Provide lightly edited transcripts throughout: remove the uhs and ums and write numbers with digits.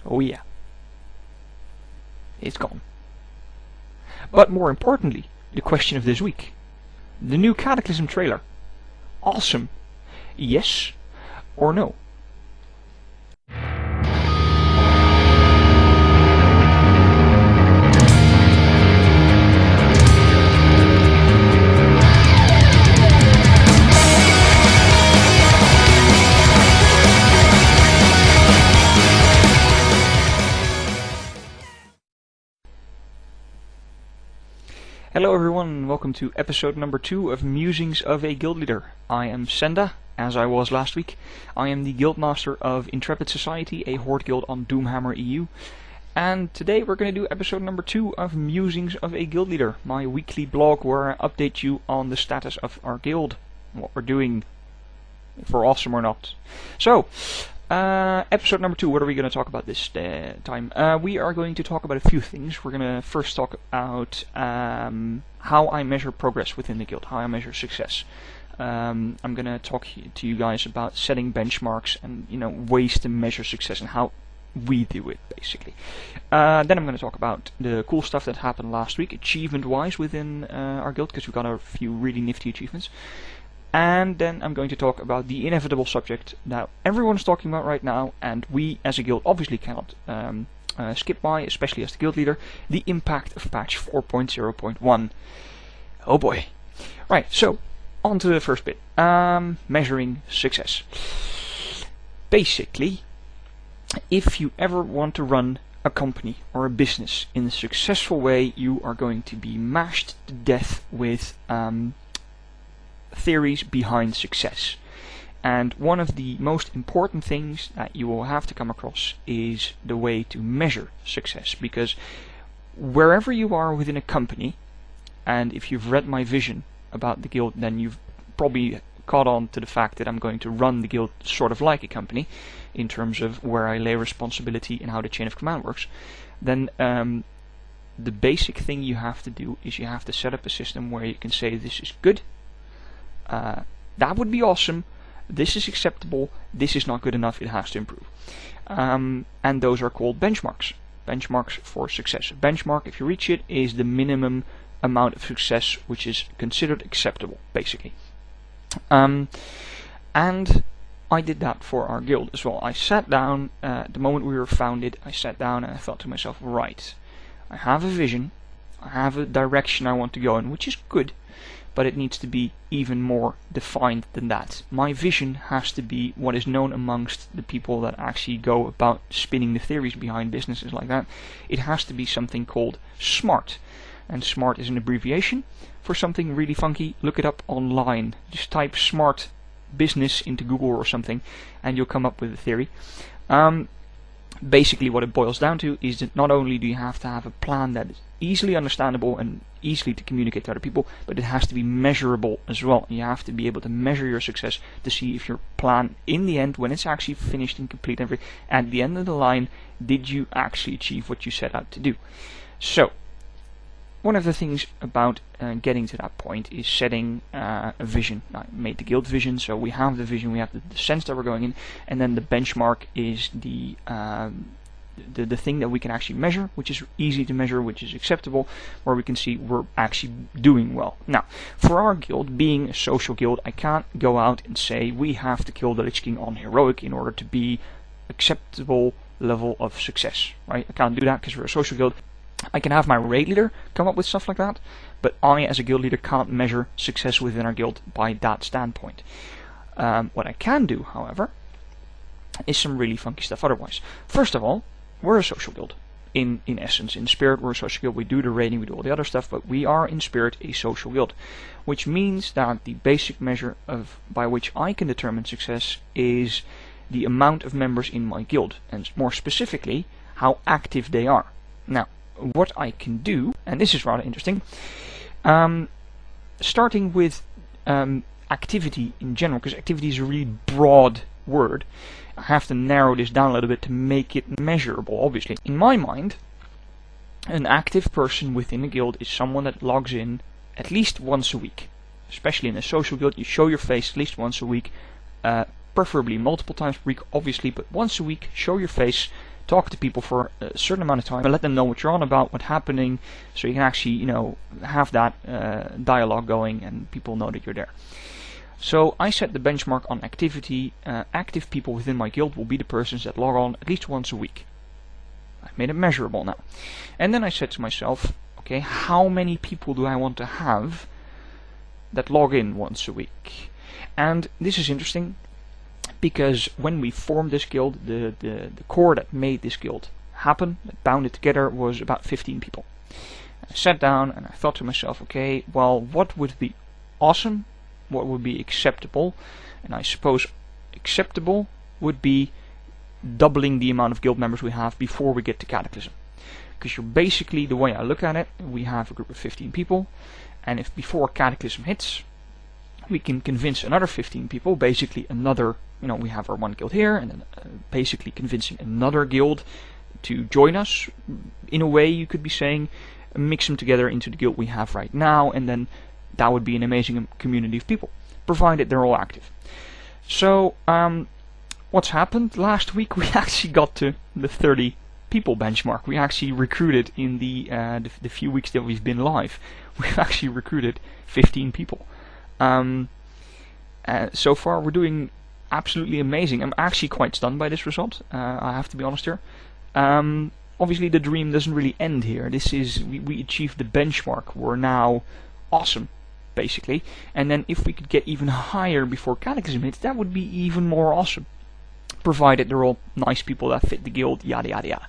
Oh yeah. It's gone. But more importantly, the question of this week. The new Cataclysm trailer. Awesome. Yes or no? Hello everyone, welcome to episode number 2 of Musings of a Guild Leader. I am Senda, as I was last week. I am the Guildmaster of Intrepid Society, a horde guild on Doomhammer EU. And today we're going to do episode number 2 of Musings of a Guild Leader, my weekly blog where I update you on the status of our guild, what we're doing, if we're awesome or not. So, episode number 2, what are we going to talk about this time? We are going to talk about a few things. We're going to first talk about how I measure progress within the guild, how I measure success. I'm going to talk to you guys about setting benchmarks and ways to measure success and how we do it, basically. Then I'm going to talk about the cool stuff that happened last week, achievement-wise within our guild, because we got a few really nifty achievements. And then I'm going to talk about the inevitable subject that everyone's talking about right now, and we as a guild obviously cannot skip by, especially as the guild leader, the impact of patch 4.0.1. Oh boy. Right, so on to the first bit. Measuring success. Basically, if you ever want to run a company or a business in a successful way, you are going to be mashed to death with theories behind success. And one of the most important things that you will have to come across is the way to measure success, because wherever you are within a company, and if you've read my vision about the guild, then you've probably caught on to the fact that I'm going to run the guild sort of like a company in terms of where I lay responsibility and how the chain of command works. Then the basic thing you have to do is you have to set up a system where you can say this is good, that would be awesome, this is acceptable, this is not good enough, it has to improve. And those are called benchmarks. Benchmarks for success. A benchmark, if you reach it, is the minimum amount of success which is considered acceptable, basically. And I did that for our guild as well. I sat down, the moment we were founded, I sat down and I thought to myself, right, I have a vision, I have a direction I want to go in, which is good, but it needs to be even more defined than that. My vision has to be what is known amongst the people that actually go about spinning the theories behind businesses like that. It has to be something called SMART. And SMART is an abbreviation for something really funky. Look it up online. Just type SMART business into Google or something and you'll come up with a theory. Basically what it boils down to is that not only do you have to have a plan that is easily understandable and easily to communicate to other people, but it has to be measurable as well. You have to be able to measure your success to see if your plan in the end, when it's actually finished and complete, at the end of the line, did you actually achieve what you set out to do. So one of the things about getting to that point is setting a vision. I made the guild vision, so we have the vision, we have the sense that we're going in, and then the benchmark is the thing that we can actually measure, which is easy to measure, which is acceptable, where we can see we're actually doing well. Now, for our guild, being a social guild, I can't go out and say we have to kill the Lich King on heroic in order to be acceptable level of success, right? I can't do that because we're a social guild. I can have my raid leader come up with stuff like that, but I as a guild leader can't measure success within our guild by that standpoint. What I can do, however, is some really funky stuff otherwise. First of all, we're a social guild. In essence, in spirit we're a social guild. We do the raiding, we do all the other stuff, but we are in spirit a social guild, which means that the basic measure by which I can determine success is the amount of members in my guild, and more specifically, how active they are. Now, what I can do, and this is rather interesting, starting with activity in general, because activity is a really broad word, I have to narrow this down a little bit to make it measurable, obviously. In my mind, an active person within a guild is someone that logs in at least once a week. Especially in a social guild, you show your face at least once a week, preferably multiple times per week, obviously, but once a week, show your face, talk to people for a certain amount of time and let them know what you're on about, what's happening, so you can actually, have that dialogue going and people know that you're there. So I set the benchmark on activity. Active people within my guild will be the persons that log on at least once a week. I've made it measurable now. And then I said to myself, okay, how many people do I want to have that log in once a week? And this is interesting, because when we formed this guild, the core that made this guild happen, that bound it together, was about 15 people. I sat down and I thought to myself, okay, well, what would be awesome? What would be acceptable? And I suppose acceptable would be doubling the amount of guild members we have before we get to Cataclysm. Because you're basically, the way I look at it, we have a group of 15 people, and if before Cataclysm hits, we can convince another 15 people, basically another, we have our one guild here, and then basically convincing another guild to join us. In a way, you could be saying, mix them together into the guild we have right now, and then that would be an amazing community of people, provided they're all active. So, what's happened? Last week we actually got to the 30 people benchmark. We actually recruited in the few weeks that we've been live. We've actually recruited 15 people. So far we're doing absolutely amazing. I'm actually quite stunned by this result. I have to be honest here. Obviously the dream doesn't really end here. This is, we achieved the benchmark. We're now awesome, basically. And then if we could get even higher before Cataclysm hits, that would be even more awesome. Provided they're all nice people that fit the guild, yada yada yada.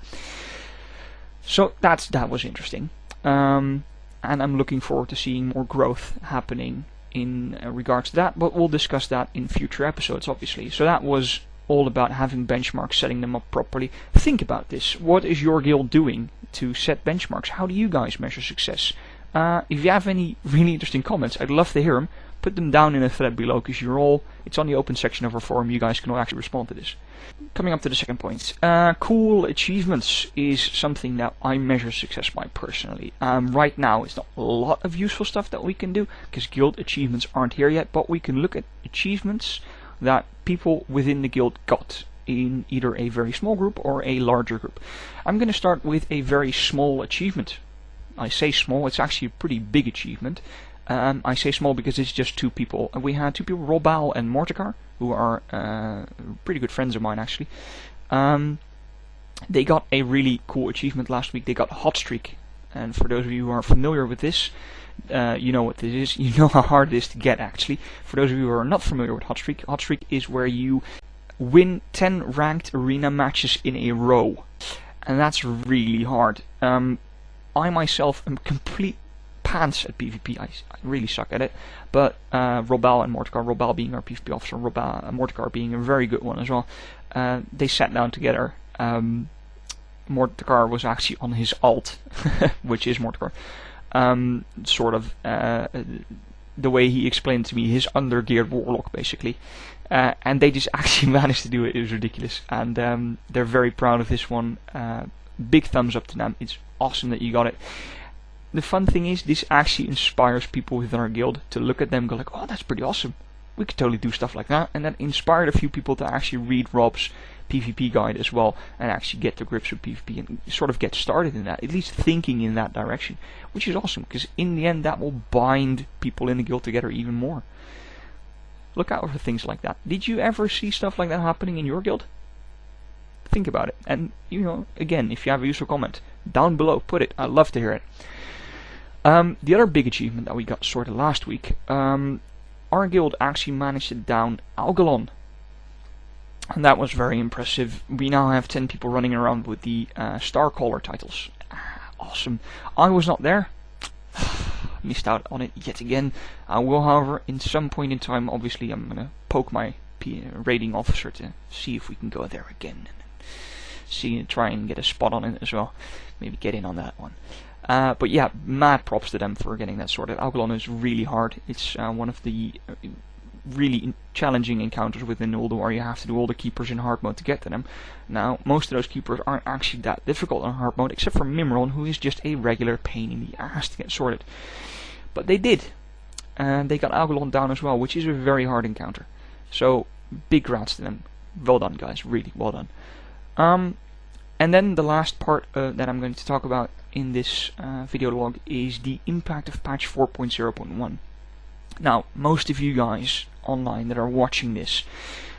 So that was interesting. And I'm looking forward to seeing more growth happening in regards to that, but we'll discuss that in future episodes, obviously. So that was all about having benchmarks, setting them up properly. Think about this. What is your guild doing to set benchmarks? How do you guys measure success? If you have any really interesting comments, I'd love to hear them. Put them down in a thread below, because it's on the open section of our forum. You guys can all actually respond to this. Coming up to the second point. Cool achievements is something that I measure success by personally. Right now it's not a lot of useful stuff that we can do, because guild achievements aren't here yet, but we can look at achievements that people within the guild got in either a very small group or a larger group. I'm going to start with a very small achievement. I say small, it's actually a pretty big achievement. I say small because it's just 2 people. We had 2 people, Robal and Morticar, who are pretty good friends of mine actually. They got a really cool achievement last week. They got Hot Streak, and for those of you who are familiar with this, you know what this is. You know how hard it is to get actually. For those of you who are not familiar with Hot Streak is where you win 10 ranked arena matches in a row, and that's really hard. I myself am complete pants at PvP. I really suck at it, but Robal and Morticar, Robal being our PvP officer, Morticar being a very good one as well, they sat down together. Morticar was actually on his alt, which is Morticar, sort of the way he explained to me, his under-geared warlock basically, and they just actually managed to do it. It was ridiculous, and they're very proud of this one. Big thumbs up to them. It's awesome that you got it. The fun thing is, this actually inspires people within our guild to look at them and go like, oh, that's pretty awesome. We could totally do stuff like that. And that inspired a few people to actually read Rob's PvP guide as well, and actually get to grips with PvP and sort of get started in that, at least thinking in that direction, which is awesome, because in the end that will bind people in the guild together even more. Look out for things like that. Did you ever see stuff like that happening in your guild? Think about it, and again, if you have a useful comment down below, put it. I'd love to hear it. The other big achievement that we got sorted last week, our guild actually managed to down Algalon, and that was very impressive. We now have 10 people running around with the Starcaller titles. Awesome. I was not there. Missed out on it yet again. I will, however, in some point in time, obviously, I'm going to poke my raiding officer to see if we can go there again. Try and get a spot on it as well. Maybe get in on that one. But yeah, mad props to them for getting that sorted. Algalon is really hard. It's one of the really challenging encounters within Ulduar, where you have to do all the keepers in hard mode to get to them. Now, most of those keepers aren't actually that difficult in hard mode, except for Mimron, who is just a regular pain in the ass to get sorted. But they did. And they got Algalon down as well, which is a very hard encounter. So, big grats to them. Well done, guys. Really well done. And then the last part that I'm going to talk about in this video log is the impact of patch 4.0.1. Now, most of you guys online that are watching this,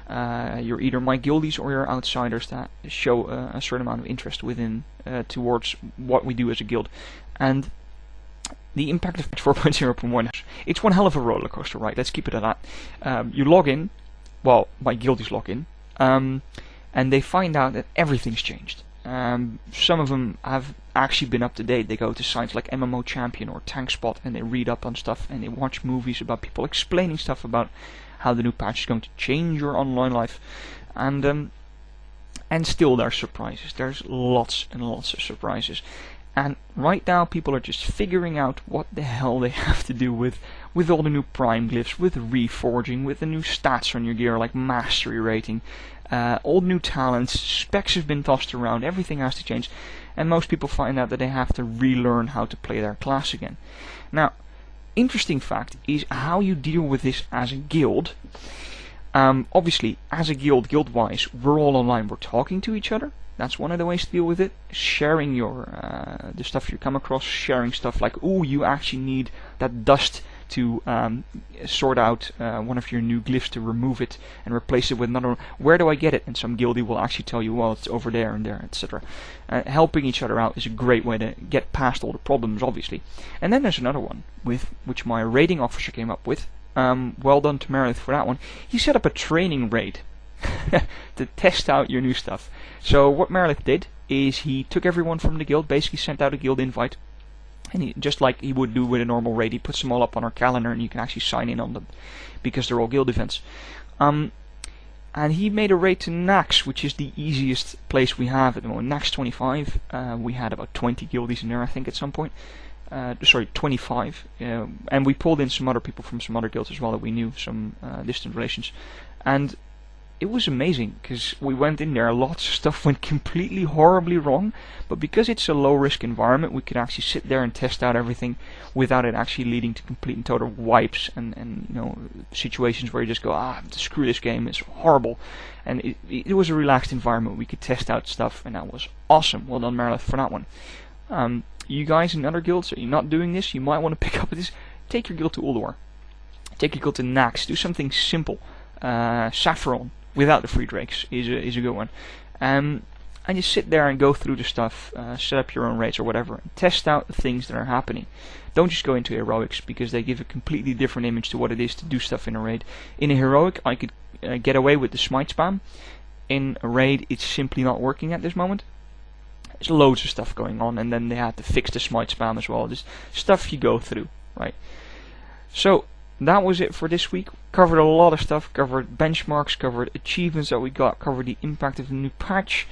you're either my guildies or you're outsiders that show a certain amount of interest within towards what we do as a guild. And the impact of patch 4.0.1, it's one hell of a roller coaster, right? Let's keep it at that. You log in, well, my guildies log in, and they find out that everything's changed. Some of them have actually been up to date. They go to sites like MMO Champion or Tank Spot and they read up on stuff and they watch movies about people explaining stuff about how the new patch is going to change your online life. And still there's surprises. There's lots and lots of surprises. And right now people are just figuring out what the hell they have to do with all the new prime glyphs, with reforging, with the new stats on your gear like mastery rating. All new talents, specs have been tossed around, everything has to change, and most people find out that they have to relearn how to play their class again. Now, interesting fact is how you deal with this as a guild. Obviously, as a guild, guild-wise, we're all online, we're talking to each other. That's one of the ways to deal with it. Sharing your the stuff you come across, sharing stuff like, oh, you actually need that dust to sort out one of your new glyphs, to remove it and replace it with another one. Where do I get it? And some guildie will actually tell you, well, it's over there and there, etc. Helping each other out is a great way to get past all the problems, obviously. And then there's another one, with which my raiding officer came up with. Well done to Meredith for that one. He set up a training raid to test out your new stuff. So what Meredith did is he took everyone from the guild, basically sent out a guild invite, and he, just like he would do with a normal raid, he puts them all up on our calendar and you can actually sign in on them because they're all guild events. And he made a raid to Nax, which is the easiest place we have at the moment. Nax 25. We had about 20 guildies in there, I think, at some point. Sorry, 25. And we pulled in some other people from some other guilds as well that we knew, some distant relations. And it was amazing because we went in there, lots of stuff went completely horribly wrong, but because it's a low risk environment we could actually sit there and test out everything without it actually leading to complete and total wipes and you know, situations where you just go, screw this game, it's horrible. And it was a relaxed environment, we could test out stuff, and that was awesome. Well done, Meredith, for that one. You guys in other guilds, are you not doing this? You might want to pick up this. Take your guild to Ulduar, take your guild to Nax, do something simple. Saffron without the free drakes is a good one. And you sit there and go through the stuff, set up your own raids or whatever, and test out the things that are happening. Don't just go into heroics, because they give a completely different image to what it is to do stuff in a raid. In a heroic I could get away with the smite spam. In a raid it's simply not working at this moment. There's loads of stuff going on, and then they had to fix the smite spam as well. There's stuff you go through, right? So that was it for this week. Covered a lot of stuff, covered benchmarks, covered achievements that we got, covered the impact of the new patch.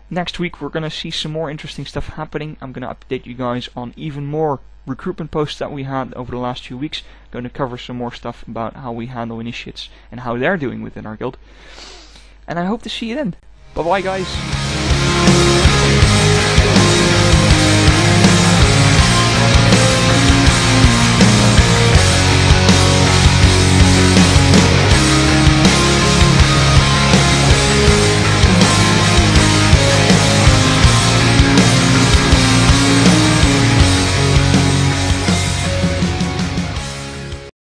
Next week we're going to see some more interesting stuff happening. I'm going to update you guys on even more recruitment posts that we had over the last few weeks. Going to cover some more stuff about how we handle initiates and how they're doing within our guild. And I hope to see you then. Bye bye, guys.